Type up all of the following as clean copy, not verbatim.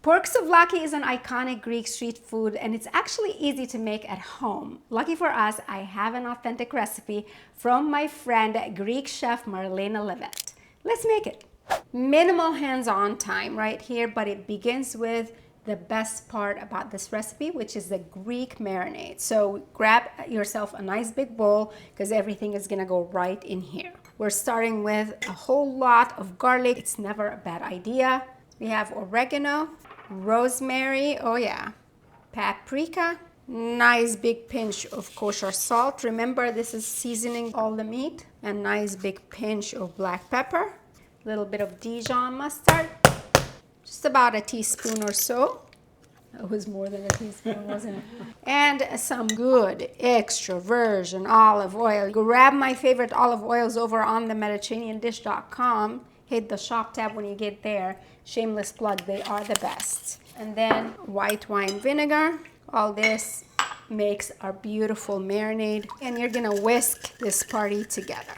Pork souvlaki is an iconic Greek street food and it's actually easy to make at home. Lucky for us, I have an authentic recipe from my friend Greek chef Marlena Levet. Let's make it. Minimal hands-on time right here, but it begins with the best part about this recipe, which is the Greek marinade. So grab yourself a nice big bowl because everything is gonna go right in here. We're starting with a whole lot of garlic. It's never a bad idea. We have oregano, rosemary, oh yeah, paprika, nice big pinch of kosher salt. Remember, this is seasoning all the meat. A nice big pinch of black pepper, a little bit of Dijon mustard, just about a teaspoon or so. That was more than a teaspoon, wasn't it? And some good extra virgin olive oil. Grab my favorite olive oils over on the MediterraneanDish.com. Hit the shop tab when you get there. Shameless plug, they are the best. And then white wine vinegar. All this makes our beautiful marinade. And you're gonna whisk this party together.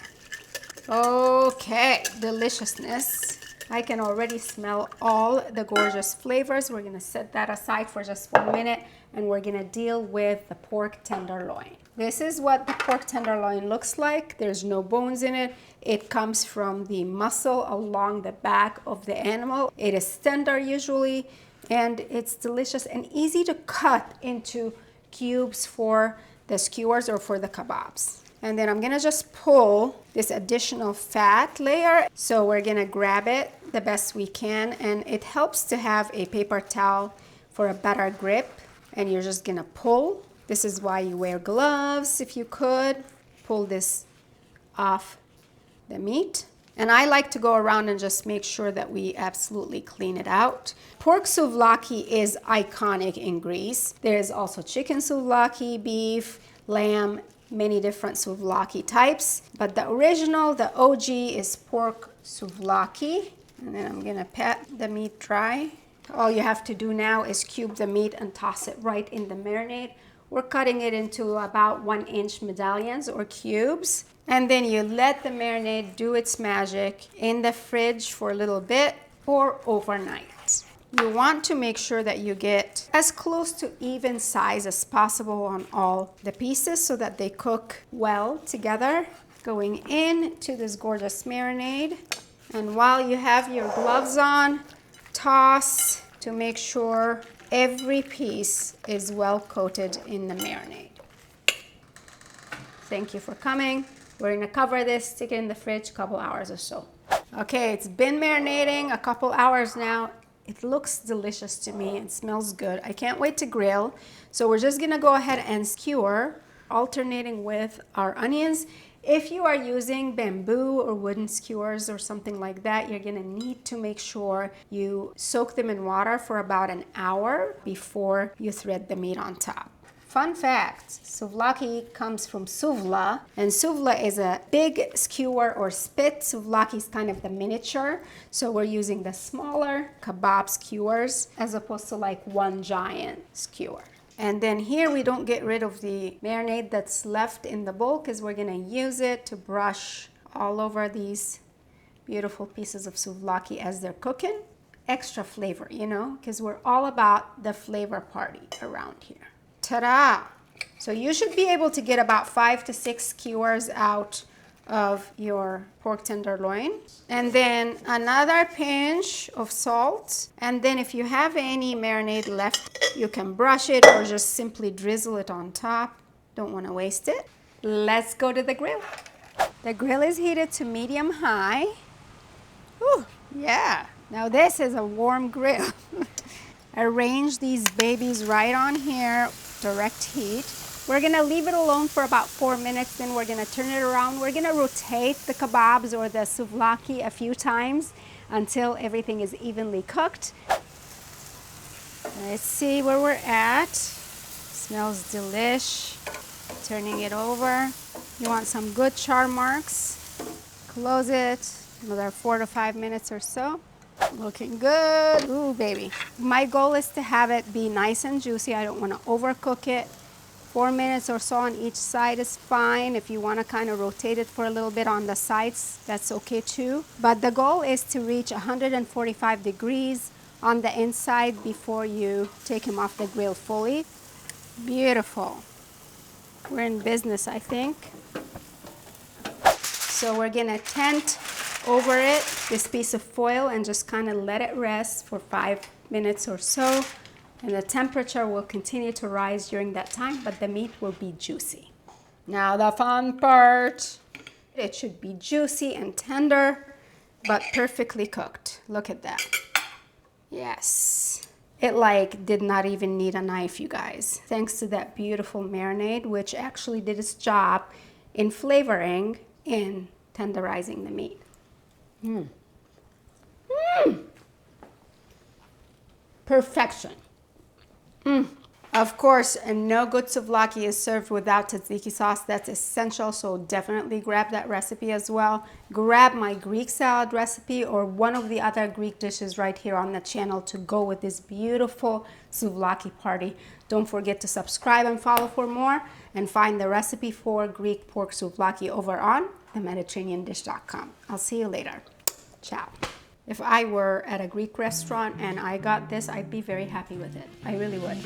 Okay, deliciousness. I can already smell all the gorgeous flavors. We're gonna set that aside for just 1 minute and we're gonna deal with the pork tenderloin. This is what the pork tenderloin looks like. There's no bones in it. It comes from the muscle along the back of the animal. It is tender usually, and it's delicious and easy to cut into cubes for the skewers or for the kebabs. And then I'm gonna just pull this additional fat layer. So we're gonna grab it the best we can, and it helps to have a paper towel for a better grip. And you're just gonna pull. This is why you wear gloves if you could. Pull this off the meat. And I like to go around and just make sure that we absolutely clean it out. Pork souvlaki is iconic in Greece. There is also chicken souvlaki, beef, lamb, many different souvlaki types. But the original, the OG, is pork souvlaki. And then I'm gonna pat the meat dry. All you have to do now is cube the meat and toss it right in the marinade. We're cutting it into about 1-inch medallions or cubes. And then you let the marinade do its magic in the fridge for a little bit or overnight. You want to make sure that you get as close to even size as possible on all the pieces so that they cook well together. Going into this gorgeous marinade. And while you have your gloves on, toss to make sure every piece is well coated in the marinade. Thank you for coming. We're gonna cover this, stick it in the fridge a couple hours or so. Okay, it's been marinating a couple hours now. It looks delicious to me. It smells good. I can't wait to grill. So we're just gonna go ahead and skewer, alternating with our onions. If you are using bamboo or wooden skewers or something like that, you're gonna need to make sure you soak them in water for about an hour before you thread the meat on top. Fun fact, souvlaki comes from souvla, and souvla is a big skewer or spit. Souvlaki is kind of the miniature, so we're using the smaller kebab skewers as opposed to like one giant skewer. And then here we don't get rid of the marinade that's left in the bowl because we're gonna use it to brush all over these beautiful pieces of souvlaki as they're cooking. Extra flavor, you know, because we're all about the flavor party around here. Ta-da! So you should be able to get about 5 to 6 skewers out of your pork tenderloin. And then another pinch of salt. And then if you have any marinade left, you can brush it or just simply drizzle it on top. Don't want to waste it. Let's go to the grill. The grill is heated to medium high. Whew, yeah, now this is a warm grill. Arrange these babies right on here, direct heat. We're gonna leave it alone for about 4 minutes, then we're gonna turn it around. We're gonna rotate the kebabs or the souvlaki a few times until everything is evenly cooked. Let's see where we're at. Smells delish. Turning it over. You want some good char marks. Close it, another 4 to 5 minutes or so. Looking good. Ooh, baby. My goal is to have it be nice and juicy. I don't want to overcook it. 4 minutes or so on each side is fine. If you want to kind of rotate it for a little bit on the sides, that's okay too. But the goal is to reach 145 degrees on the inside before you take him off the grill fully. Beautiful. We're in business, I think. So we're gonna tent over it, this piece of foil, and just kind of let it rest for 5 minutes or so. And the temperature will continue to rise during that time, but the meat will be juicy. Now the fun part. It should be juicy and tender, but perfectly cooked. Look at that. Yes. It like did not even need a knife, you guys. Thanks to that beautiful marinade, which actually did its job in flavoring and tenderizing the meat. Perfection. Of course, no good souvlaki is served without tzatziki sauce. That's essential, so definitely grab that recipe as well. Grab my Greek salad recipe or one of the other Greek dishes right here on the channel to go with this beautiful souvlaki party. Don't forget to subscribe and follow for more, and find the recipe for Greek pork souvlaki over on themediterraneandish.com. I'll see you later. Ciao. If I were at a Greek restaurant and I got this, I'd be very happy with it. I really would.